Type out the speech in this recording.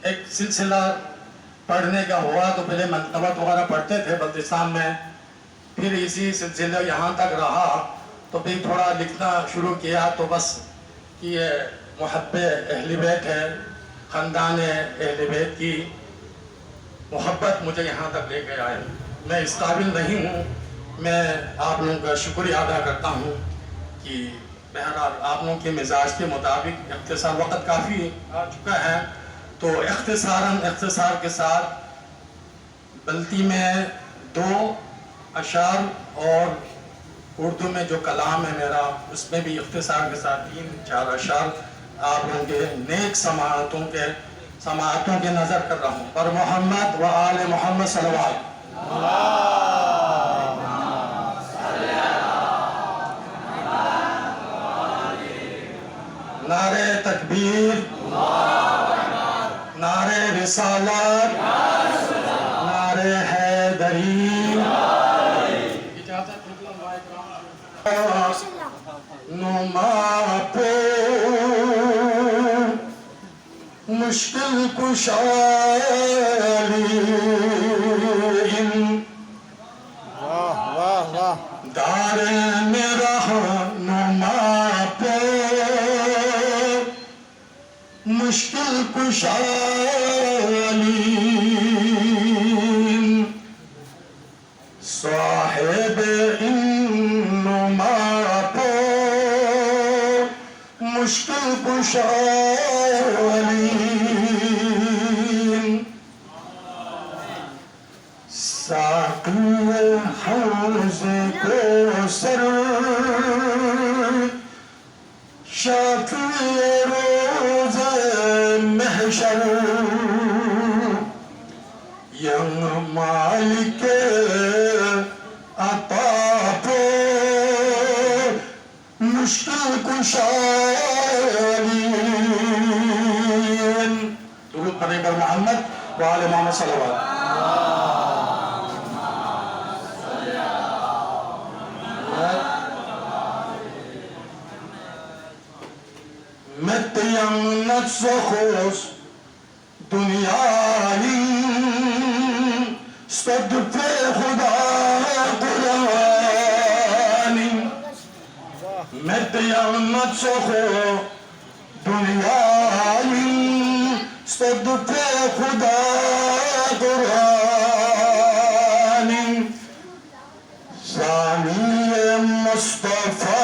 एक सिलसिला पढ़ने का हुआ तो पहले मंतबत वगैरह पढ़ते थे बल्तिस्तान में, फिर इसी सिलसिले यहाँ तक रहा तो फिर थोड़ा लिखना शुरू किया। तो बस कि ये मुहब्बे अहले बैत है, ख़ानदान अहले बैत की मोहब्बत मुझे यहाँ तक लेके आए। मैं इस काबिल नहीं हूँ। मैं आप लोगों का शुक्रिया अदा करता हूँ कि बहरहाल आप लोगों के मिजाज के मुताबिक इख्तिसार वक़्त काफ़ी आ चुका है, तो इख्तिसार के साथ बल्ती में 2 अशार और उर्दू में जो कलाम है मेरा, उसमें भी इख्तिसार के साथ 3-4 अशार आप लोगों के नेक समाअतों के नज़र कर रहा हूँ। पर मोहम्मद व आले मोहम्मद सल्लल्लाहु नारे तकबीर, नारे रिसालत, नारे हैदरी। नुमा पे मुश्किल कुशारी, वाह वाह वाह। दारे मेरा नुमा पे मुश्किल कुशाली, साहिब नुमा पे मुश्किल कुशाली, साक़ी हौज़ कौसर, शाफ़ी रोज़ महशर, यंग मालिक अता पे मुश्किल कुशाली। दुरूद पढ़ें पर मोहम्मद व आले मोहम्मद सल्लल्लाहु अलैहि متيمنت سخوص دنیایی صد पे खुदा कुरानी। متيمنت سخوص دنیایی صد पे खुदा कुरानी। सानी मुस्तफा